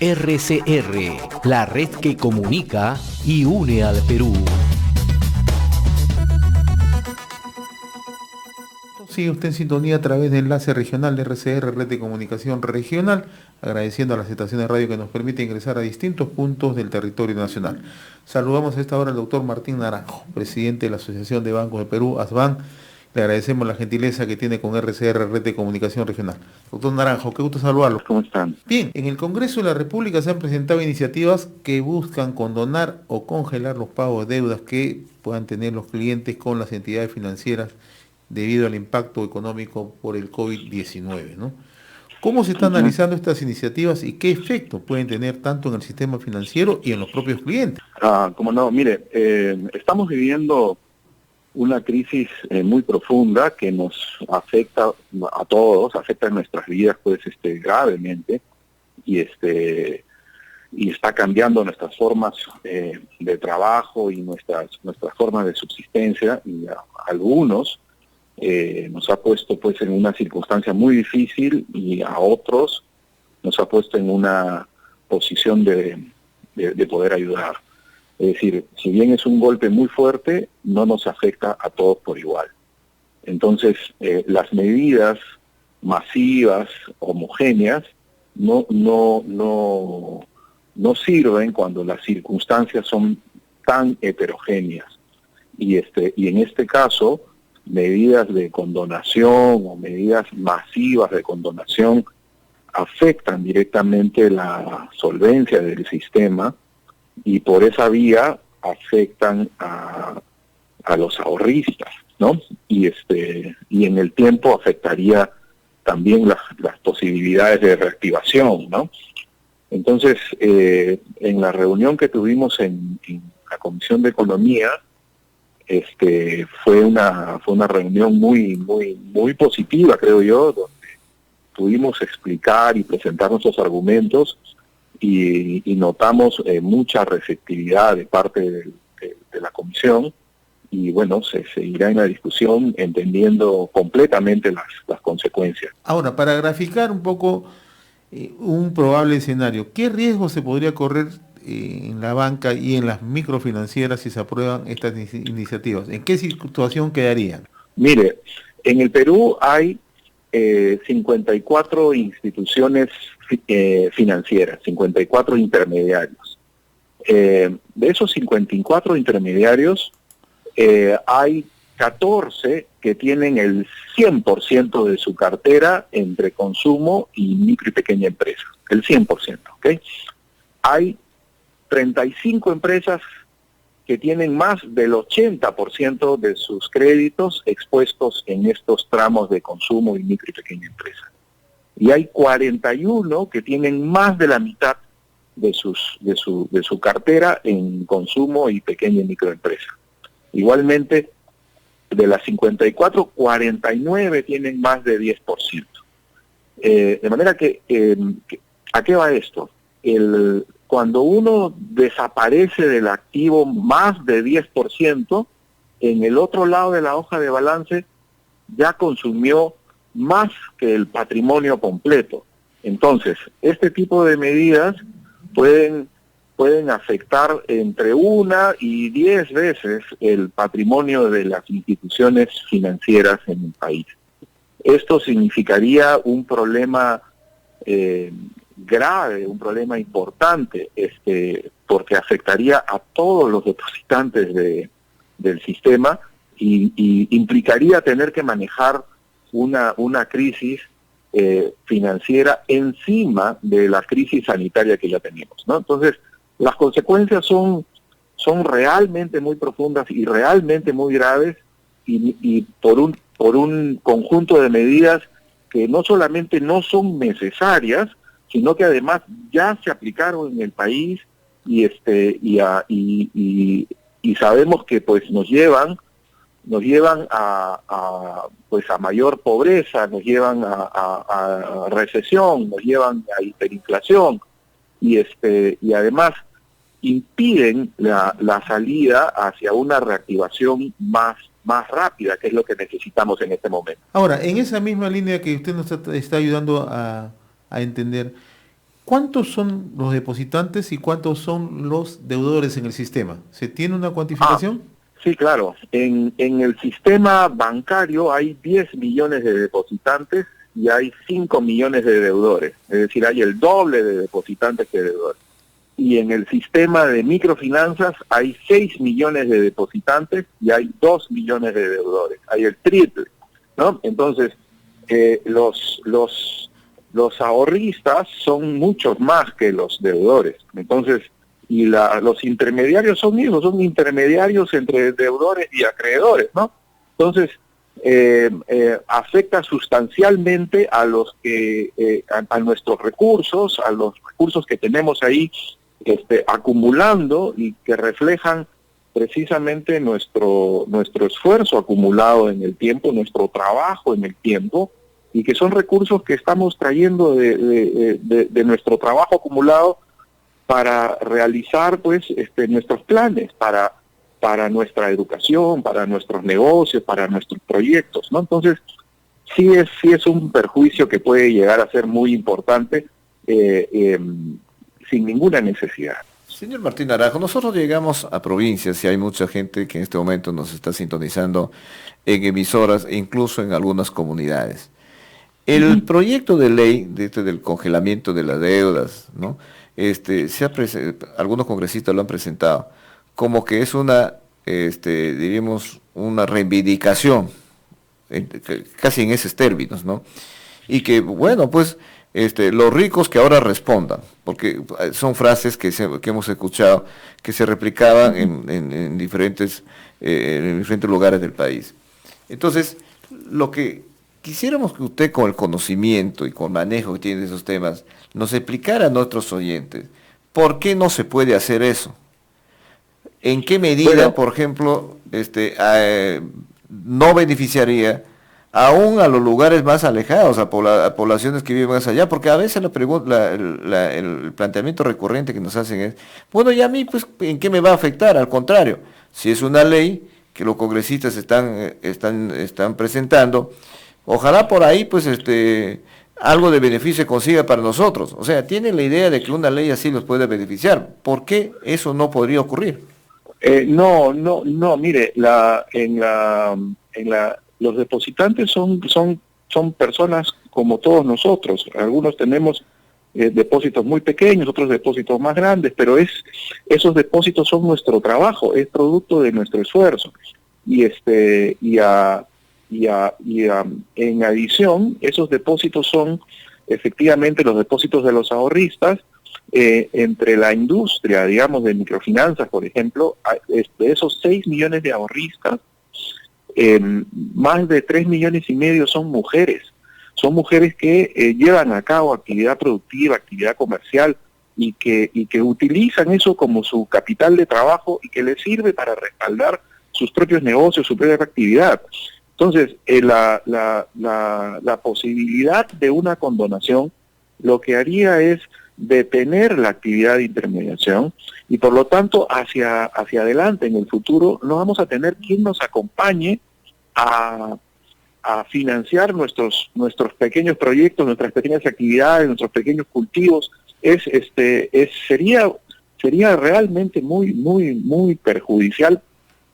RCR, la red que comunica y une al Perú. Sigue usted en sintonía a través de enlace regional de RCR, Red de Comunicación Regional, agradeciendo a las estaciones de radio que nos permite ingresar a distintos puntos del territorio nacional. Saludamos a esta hora al doctor Martín Naranjo, presidente de la Asociación de Bancos de Perú, ASBAN. Le agradecemos la gentileza que tiene con RCR, Red de Comunicación Regional. Doctor Naranjo, qué gusto saludarlo. ¿Cómo están? Bien, en el Congreso de la República se han presentado iniciativas que buscan condonar o congelar los pagos de deudas que puedan tener los clientes con las entidades financieras debido al impacto económico por el COVID-19, ¿no? ¿Cómo se están analizando estas iniciativas y qué efecto pueden tener tanto en el sistema financiero y en los propios clientes? Como no, mire, estamos viviendo una crisis muy profunda que nos afecta a todos, afecta en nuestras vidas pues gravemente y está cambiando nuestras formas de trabajo y nuestras formas de subsistencia, y a algunos nos ha puesto pues en una circunstancia muy difícil y a otros nos ha puesto en una posición de poder ayudar. Es decir, si bien es un golpe muy fuerte, no nos afecta a todos por igual. Entonces, las medidas masivas, homogéneas, no sirven cuando las circunstancias son tan heterogéneas. Y en este caso, medidas de condonación o medidas masivas de condonación afectan directamente la solvencia del sistema y por esa vía afectan a los ahorristas, ¿no? Y en el tiempo afectaría también las posibilidades de reactivación, ¿no? Entonces, en la reunión que tuvimos en la Comisión de Economía, fue una reunión muy positiva, creo yo, donde pudimos explicar y presentar nuestros argumentos y notamos mucha receptividad de parte de la comisión, y bueno, se seguirá en la discusión entendiendo completamente las consecuencias. Ahora, para graficar un poco un probable escenario, ¿qué riesgo se podría correr en la banca y en las microfinancieras si se aprueban estas iniciativas? ¿En qué situación quedarían? Mire, en el Perú hay 54 instituciones financieras, 54 intermediarios. De esos 54 intermediarios, hay 14 que tienen el 100% de su cartera entre consumo y micro y pequeña empresa, el 100%, ¿ok? Hay 35 empresas que tienen más del 80% de sus créditos expuestos en estos tramos de consumo y micro y pequeña empresa. Y hay 41 que tienen más de la mitad de su cartera en consumo y pequeña y microempresa. Igualmente, de las 54, 49 tienen más de 10%. De manera que, ¿a qué va esto? Cuando uno desaparece del activo más de 10%, en el otro lado de la hoja de balance ya consumió más que el patrimonio completo. Entonces, este tipo de medidas pueden afectar entre 1 y 10 veces el patrimonio de las instituciones financieras en el país. Esto significaría un problema grave, un problema importante, porque afectaría a todos los depositantes del sistema y implicaría tener que manejar una crisis financiera encima de la crisis sanitaria que ya tenemos, ¿no? Entonces, las consecuencias son realmente muy profundas y realmente muy graves, y por un conjunto de medidas que no solamente no son necesarias, sino que además ya se aplicaron en el país y sabemos que pues nos llevan a mayor pobreza, nos llevan a recesión, nos llevan a hiperinflación y además impiden la salida hacia una reactivación más rápida, que es lo que necesitamos en este momento. Ahora, en esa misma línea que usted nos está ayudando a entender, ¿Cuántos son los depositantes y cuántos son los deudores en el sistema? ¿Se tiene una Ah, cuantificación? sí, claro. En el sistema bancario hay 10 millones de depositantes y hay 5 millones de deudores. Es decir, hay el doble de depositantes que deudores. Y en el sistema de microfinanzas hay 6 millones de depositantes y hay 2 millones de deudores. Hay el triple, ¿no? Entonces, los ahorristas son muchos más que los deudores. Entonces, los intermediarios son mismos, son intermediarios entre deudores y acreedores, ¿no? Entonces, afecta sustancialmente a los que, a nuestros recursos, a los recursos que tenemos ahí acumulando y que reflejan precisamente nuestro esfuerzo acumulado en el tiempo, nuestro trabajo en el tiempo, y que son recursos que estamos trayendo de nuestro trabajo acumulado para realizar pues nuestros planes, para nuestra educación, para nuestros negocios, para nuestros proyectos, ¿no? Entonces, sí es un perjuicio que puede llegar a ser muy importante sin ninguna necesidad. Señor Martín Naranjo, nosotros llegamos a provincias y hay mucha gente que en este momento nos está sintonizando en emisoras e incluso en algunas comunidades. El proyecto de ley del congelamiento de las deudas, ¿no? Algunos congresistas lo han presentado como que es una, diríamos, una reivindicación, casi en esos términos, ¿no? Y que, bueno, pues, los ricos que ahora respondan, porque son frases que hemos escuchado, que se replicaban en diferentes lugares del país. Entonces, lo que quisiéramos que usted, con el conocimiento y con el manejo que tiene de esos temas, nos explicara a nuestros oyentes por qué no se puede hacer eso. ¿En qué medida, Bueno, por ejemplo, no beneficiaría aún a los lugares más alejados, a poblaciones que viven más allá? Porque a veces el planteamiento recurrente que nos hacen es, bueno, y a mí, pues, ¿en qué me va a afectar? Al contrario, si es una ley que los congresistas están presentando, ojalá por ahí, pues, algo de beneficio se consiga para nosotros. O sea, tienen la idea de que una ley así los puede beneficiar. ¿Por qué eso no podría ocurrir? no, mire, los depositantes son personas como todos nosotros. Algunos tenemos depósitos muy pequeños, otros depósitos más grandes, pero esos depósitos son nuestro trabajo, es producto de nuestro esfuerzo. En adición, esos depósitos son efectivamente los depósitos de los ahorristas. Entre la industria, digamos, de microfinanzas, por ejemplo, de esos 6 millones de ahorristas, más de 3 millones y medio son mujeres. Son mujeres que llevan a cabo actividad productiva, actividad comercial, y que utilizan eso como su capital de trabajo y que les sirve para respaldar sus propios negocios, su propia actividad. Entonces, la posibilidad de una condonación lo que haría es detener la actividad de intermediación y por lo tanto hacia adelante en el futuro no vamos a tener quien nos acompañe a financiar nuestros pequeños proyectos, nuestras pequeñas actividades, nuestros pequeños cultivos. Sería realmente muy perjudicial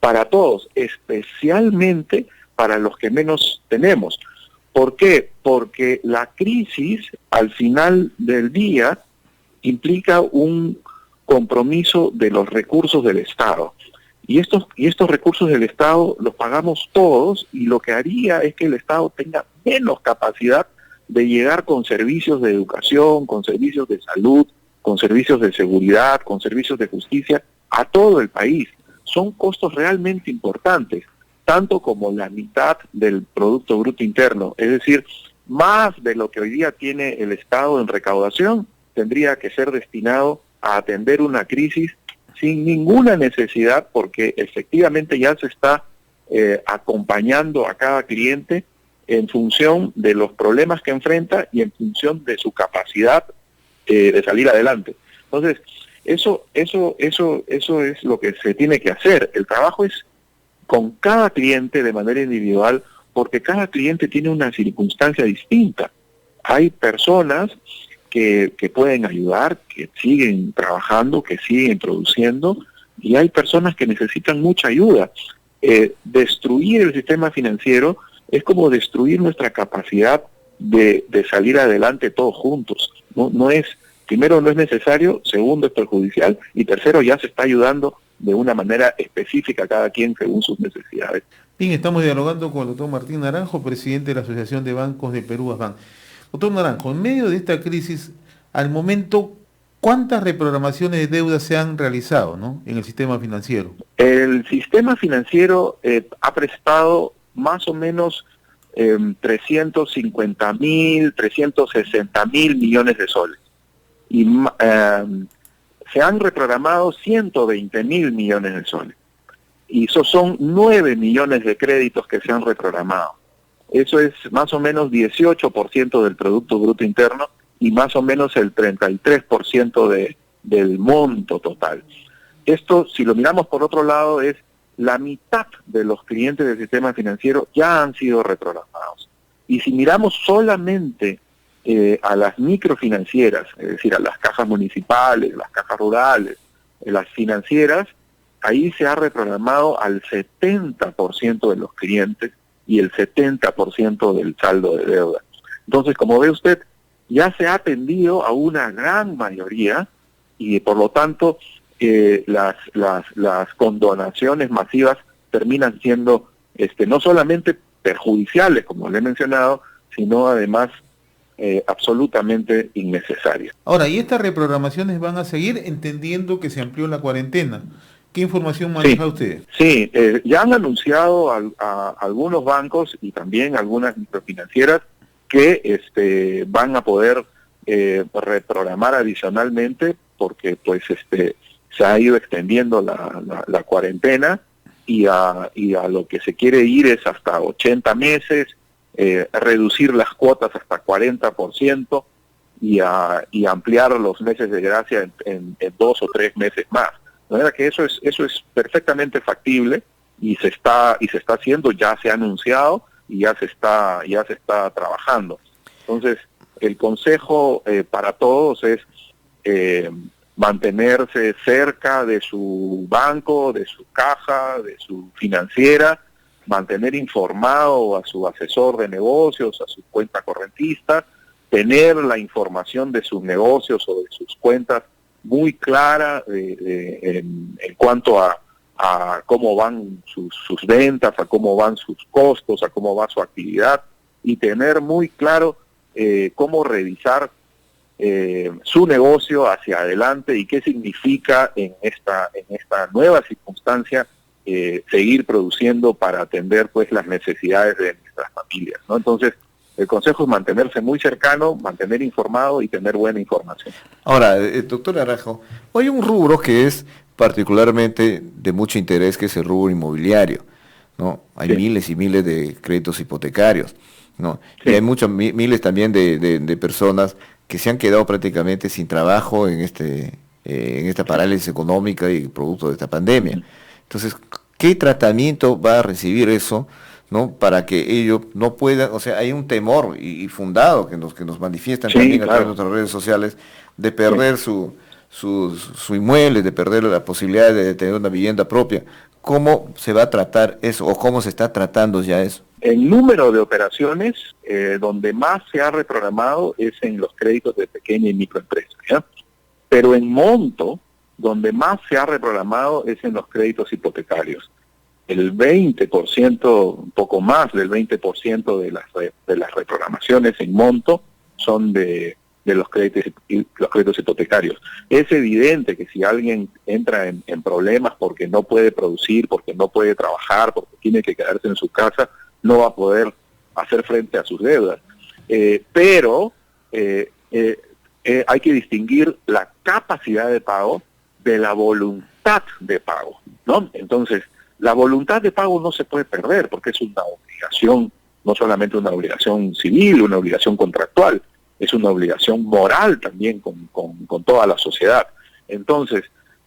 para todos, especialmente para los que menos tenemos. ¿Por qué? Porque la crisis al final del día implica un compromiso de los recursos del Estado. Y estos recursos del Estado los pagamos todos, y lo que haría es que el Estado tenga menos capacidad de llegar con servicios de educación, con servicios de salud, con servicios de seguridad, con servicios de justicia a todo el país. Son costos realmente importantes, tanto como la mitad del Producto Bruto Interno. Es decir, más de lo que hoy día tiene el Estado en recaudación tendría que ser destinado a atender una crisis sin ninguna necesidad, porque efectivamente ya se está acompañando a cada cliente en función de los problemas que enfrenta y en función de su capacidad de salir adelante. Entonces, eso es lo que se tiene que hacer. El trabajo es con cada cliente de manera individual, porque cada cliente tiene una circunstancia distinta. Hay personas que pueden ayudar, que siguen trabajando, que siguen produciendo, y hay personas que necesitan mucha ayuda. Destruir el sistema financiero es como destruir nuestra capacidad de salir adelante todos juntos. No es, primero, no es necesario, segundo, es perjudicial, y tercero, ya se está ayudando de una manera específica a cada quien según sus necesidades. Bien, estamos dialogando con el doctor Martín Naranjo, presidente de la Asociación de Bancos de Perú, ASBAN. Doctor Naranjo, en medio de esta crisis, al momento, ¿cuántas reprogramaciones de deuda se han realizado, ¿no?, en el sistema financiero? El sistema financiero ha prestado más o menos 350.000, 360.000 millones de soles. Y se han reprogramado 120.000 millones de soles. Y esos son 9 millones de créditos que se han reprogramado. Eso es más o menos 18% del Producto Bruto Interno y más o menos el 33% del monto total. Esto, si lo miramos por otro lado, es la mitad de los clientes del sistema financiero ya han sido reprogramados. Y si miramos solamente a las microfinancieras, es decir, a las cajas municipales, las cajas rurales, las financieras, ahí se ha reprogramado al 70% de los clientes y el 70% del saldo de deuda. Entonces, como ve usted, ya se ha atendido a una gran mayoría y por lo tanto las condonaciones masivas terminan siendo no solamente perjudiciales, como le he mencionado, sino además absolutamente innecesarias. Ahora, ¿y estas reprogramaciones van a seguir entendiendo que se amplió la cuarentena? ¿Qué información maneja usted? Sí, ya han anunciado a algunos bancos y también algunas microfinancieras que van a poder reprogramar adicionalmente porque pues se ha ido extendiendo la cuarentena y a lo que se quiere ir es hasta 80 meses, reducir las cuotas hasta 40% y ampliar los meses de gracia en 2 o 3 meses más. De manera que eso es perfectamente factible y se está haciendo, ya se ha anunciado y ya se está trabajando. Entonces, el consejo para todos es mantenerse cerca de su banco, de su caja, de su financiera, mantener informado a su asesor de negocios, a su cuenta correntista, tener la información de sus negocios o de sus cuentas muy clara en cuanto a cómo van sus ventas, a cómo van sus costos, a cómo va su actividad, y tener muy claro cómo revisar su negocio hacia adelante y qué significa en esta nueva circunstancia seguir produciendo para atender pues las necesidades de nuestras familias, ¿no? Entonces, el consejo es mantenerse muy cercano, mantener informado y tener buena información. Ahora, doctor Naranjo, hay un rubro que es particularmente de mucho interés, que es el rubro inmobiliario, ¿no? Hay miles y miles de créditos hipotecarios, ¿no? Sí. Y hay miles también de personas que se han quedado prácticamente sin trabajo en esta parálisis económica y producto de esta pandemia. Entonces, ¿qué tratamiento va a recibir eso, ¿no?, para que ellos no puedan? O sea, hay un temor y fundado que nos manifiestan también a través de nuestras redes sociales de perder su inmueble, de perder la posibilidad de tener una vivienda propia. ¿Cómo se va a tratar eso o cómo se está tratando ya eso? El número de operaciones donde más se ha reprogramado es en los créditos de pequeña y microempresas, ¿ya? Pero en monto, donde más se ha reprogramado es en los créditos hipotecarios. El 20%, un poco más del 20% de las reprogramaciones en monto son de los créditos hipotecarios. Es evidente que si alguien entra en problemas porque no puede producir, porque no puede trabajar, porque tiene que quedarse en su casa, no va a poder hacer frente a sus deudas. Pero hay que distinguir la capacidad de pago de la voluntad de pago, ¿no? Entonces, la voluntad de pago no se puede perder porque es una obligación, no solamente una obligación civil, una obligación contractual, es una obligación moral también con toda la sociedad. Entonces,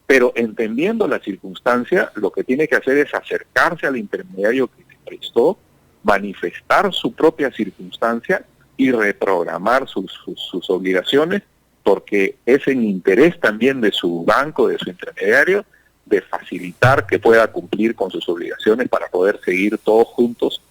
pero entendiendo la circunstancia, lo que tiene que hacer es acercarse al intermediario que le prestó, manifestar su propia circunstancia y reprogramar sus obligaciones porque es en interés también de su banco, de su intermediario, de facilitar que pueda cumplir con sus obligaciones para poder seguir todos juntos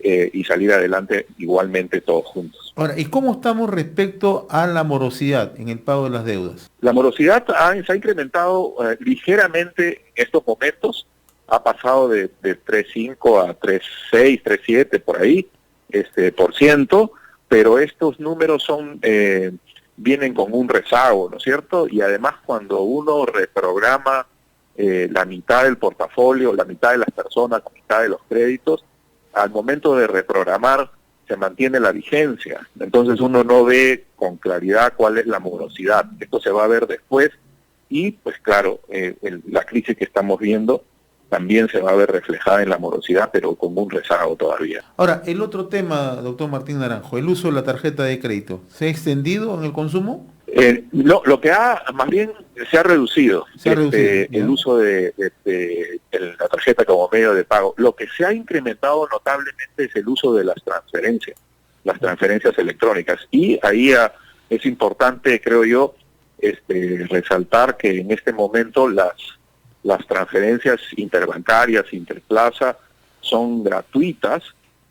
y salir adelante igualmente todos juntos. Ahora, ¿y cómo estamos respecto a la morosidad en el pago de las deudas? La morosidad se ha incrementado ligeramente en estos momentos, ha pasado de 3.5 a 3.6, 3.7 por ahí, por ciento, pero estos números vienen con un rezago, ¿no es cierto? Y además cuando uno reprograma la mitad del portafolio, la mitad de las personas, la mitad de los créditos, al momento de reprogramar se mantiene la vigencia. Entonces uno no ve con claridad cuál es la morosidad. Esto se va a ver después y, pues claro, la crisis que estamos viendo también se va a ver reflejada en la morosidad, pero con un rezago todavía. Ahora, el otro tema, doctor Martín Naranjo, el uso de la tarjeta de crédito, ¿se ha extendido en el consumo? Lo que más bien se ha reducido, el uso de la tarjeta como medio de pago. Lo que se ha incrementado notablemente es el uso de las transferencias electrónicas. Y ahí es importante, creo yo, resaltar que en este momento las transferencias interbancarias, interplaza, son gratuitas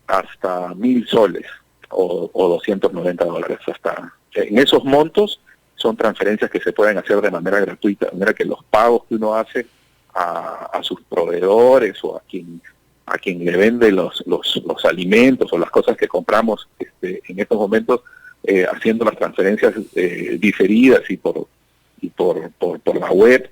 hasta 1.000 soles o $290 hasta. En esos montos son transferencias que se pueden hacer de manera gratuita, de manera que los pagos que uno hace a sus proveedores o a quien le vende los alimentos o las cosas que compramos en estos momentos, haciendo las transferencias diferidas y por la web,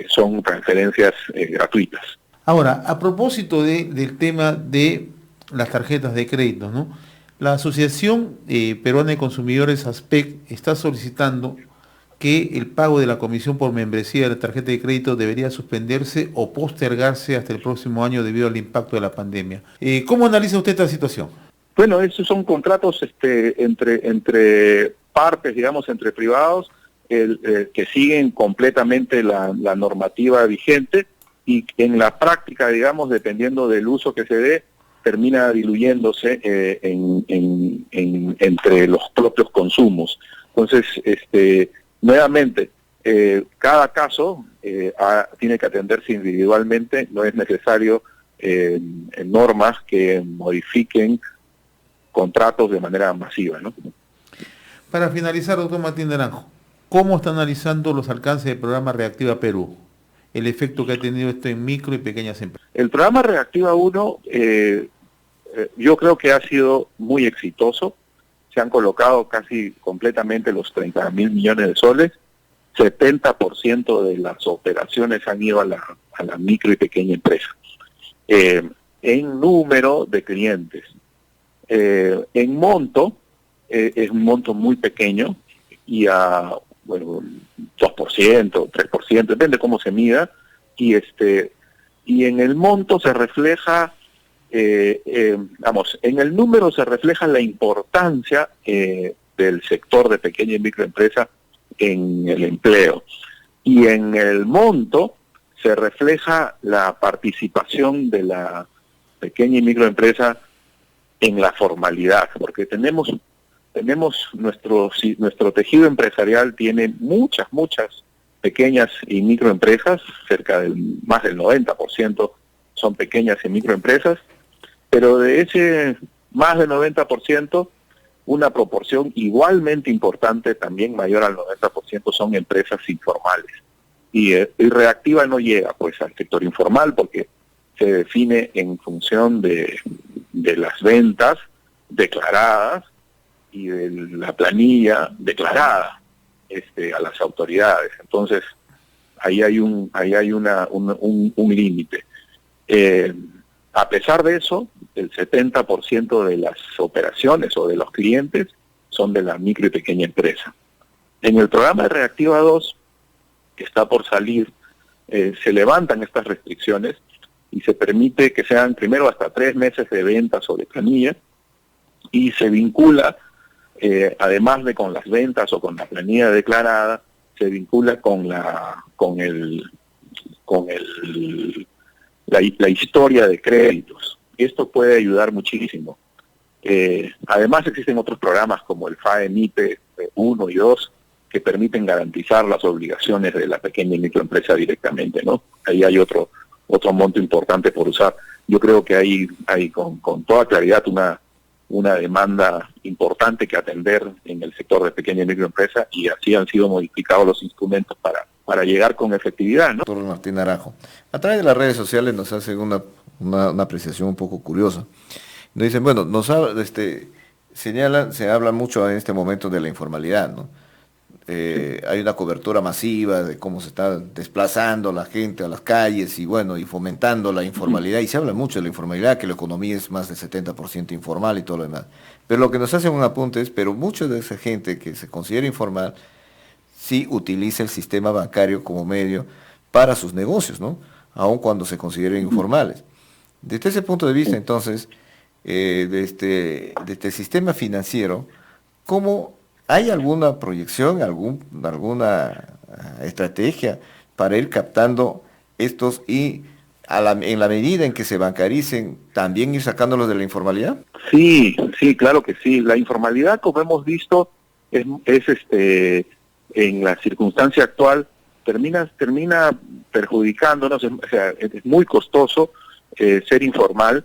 son transferencias gratuitas. Ahora, a propósito del tema de las tarjetas de crédito, ¿no? La Asociación Peruana de Consumidores, ASPEC, está solicitando que el pago de la comisión por membresía de la tarjeta de crédito debería suspenderse o postergarse hasta el próximo año debido al impacto de la pandemia. ¿Cómo analiza usted esta situación? Bueno, esos son contratos entre partes, digamos, entre privados, que siguen completamente la normativa vigente y en la práctica, digamos, dependiendo del uso que se dé, termina diluyéndose entre los propios consumos. Entonces, nuevamente, cada caso tiene que atenderse individualmente, no es necesario normas que modifiquen contratos de manera masiva, ¿no? Para finalizar, doctor Martín Naranjo, ¿cómo está analizando los alcances del programa Reactiva Perú? El efecto que ha tenido esto en micro y pequeñas empresas. El programa Reactiva 1 yo creo que ha sido muy exitoso. Se han colocado casi completamente los 30.000 millones de soles. 70% de las operaciones han ido a la micro y pequeña empresa. En número de clientes. En monto, es un monto muy pequeño y a 2%, 3%, depende cómo se mida, y en el monto se refleja, en el número se refleja la importancia del sector de pequeña y microempresa en el empleo, y en el monto se refleja la participación de la pequeña y microempresa en la formalidad, porque tenemos nuestro tejido empresarial tiene muchas pequeñas y microempresas, más del 90% son pequeñas y microempresas, pero de ese más del 90%, una proporción igualmente importante, también mayor al 90%, son empresas informales. Y Reactiva no llega pues al sector informal porque se define en función de las ventas declaradas y de la planilla declarada a las autoridades. Entonces, ahí hay un límite. A pesar de eso, el 70% de las operaciones o de los clientes son de la micro y pequeña empresa. En el programa de Reactiva 2, que está por salir, se levantan estas restricciones y se permite que sean primero hasta 3 meses de venta sobre planilla y se vincula, además de con las ventas o con la planilla declarada, se vincula con la historia de créditos. Esto puede ayudar muchísimo. Además existen otros programas como el FAE MIPE 1 y 2 que permiten garantizar las obligaciones de la pequeña y microempresa directamente, ¿no? Ahí hay otro monto importante por usar. Yo creo que hay con toda claridad una demanda importante que atender en el sector de pequeña y microempresa, y así han sido modificados los instrumentos para llegar con efectividad, ¿no? Doctor Martín Naranjo, a través de las redes sociales nos hacen una apreciación un poco curiosa. Nos dicen, bueno, se habla mucho en este momento de la informalidad, ¿no? Hay una cobertura masiva de cómo se está desplazando la gente a las calles y bueno, y fomentando la informalidad, y se habla mucho de la informalidad, que la economía es más del 70% informal y todo lo demás. Pero lo que nos hace un apunte es, pero mucha de esa gente que se considera informal sí utiliza el sistema bancario como medio para sus negocios, ¿no? Aun cuando se consideren informales. Desde ese punto de vista, entonces, de este sistema financiero, ¿cómo hay alguna proyección, alguna estrategia para ir captando estos y en la medida en que se bancaricen, también ir sacándolos de la informalidad? Sí, claro que sí. La informalidad, como hemos visto, es en la circunstancia actual termina perjudicándonos. O sea, es muy costoso ser informal,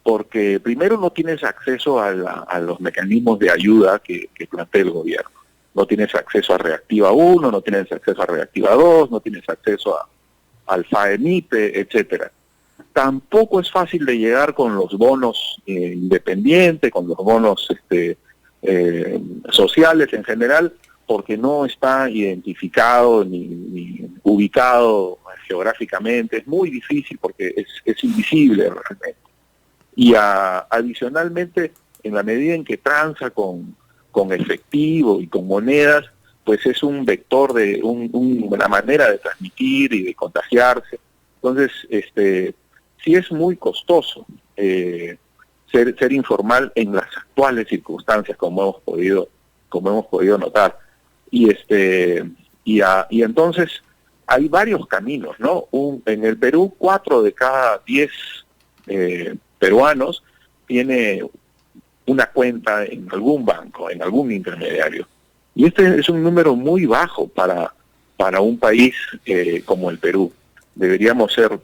porque primero no tienes acceso a los mecanismos de ayuda que plantea el gobierno. No tienes acceso a Reactiva 1, no tienes acceso a Reactiva 2, no tienes acceso al FAEMIPE, etcétera. Tampoco es fácil de llegar con los bonos independientes, con los bonos sociales en general, porque no está identificado ni ubicado geográficamente. Es muy difícil porque es invisible realmente. Y adicionalmente, en la medida en que transa con efectivo y con monedas, pues es un vector de una manera de transmitir y de contagiarse. Entonces, sí es muy costoso ser informal en las actuales circunstancias, como hemos podido notar. Y entonces hay varios caminos, ¿no? En el Perú, 4 de cada 10 peruanos tiene una cuenta en algún banco, en algún intermediario. Y este es un número muy bajo para un país como el Perú.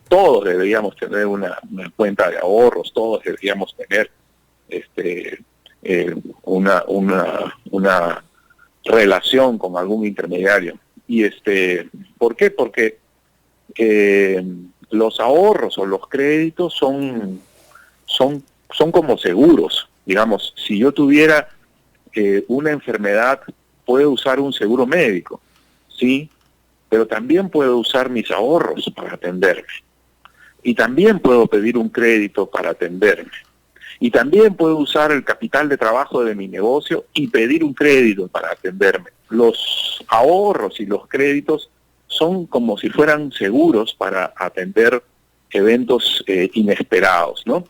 Todos deberíamos tener una cuenta de ahorros, todos deberíamos tener una relación con algún intermediario. Y ¿por qué? Porque los ahorros o los créditos son como seguros. Digamos, si yo tuviera una enfermedad, puedo usar un seguro médico, ¿sí? Pero también puedo usar mis ahorros para atenderme. Y también puedo pedir un crédito para atenderme. Y también puedo usar el capital de trabajo de mi negocio y pedir un crédito para atenderme. Los ahorros y los créditos son como si fueran seguros para atender eventos inesperados, ¿no?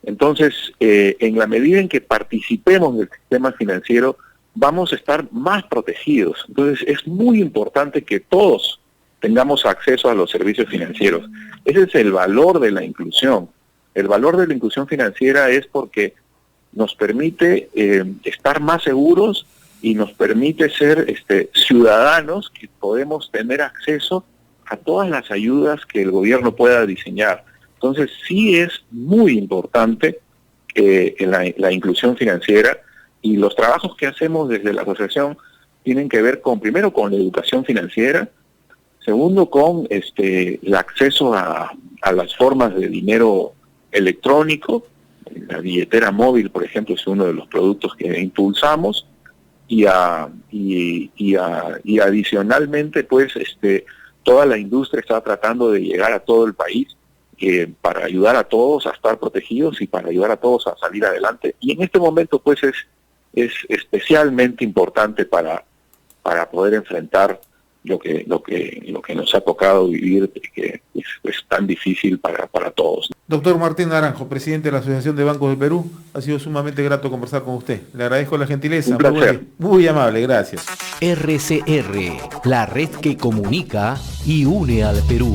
Entonces, en la medida en que participemos del sistema financiero, vamos a estar más protegidos. Entonces, es muy importante que todos tengamos acceso a los servicios financieros. Ese es el valor de la inclusión. El valor de la inclusión financiera es porque nos permite estar más seguros y nos permite ser ciudadanos que podemos tener acceso a todas las ayudas que el gobierno pueda diseñar. Entonces sí es muy importante la inclusión financiera, y los trabajos que hacemos desde la asociación tienen que ver primero con la educación financiera, segundo con el acceso a las formas de dinero electrónico. La billetera móvil, por ejemplo, es uno de los productos que impulsamos, y adicionalmente, pues, toda la industria está tratando de llegar a todo el país para ayudar a todos a estar protegidos y para ayudar a todos a salir adelante. Y en este momento, pues, es especialmente importante para poder enfrentar lo que nos ha tocado vivir, que es tan difícil para todos. Doctor Martín Naranjo, presidente de la Asociación de Bancos del Perú, ha sido sumamente grato conversar con usted. Le agradezco la gentileza. Un placer. Muy amable, gracias. RCR, la red que comunica y une al Perú.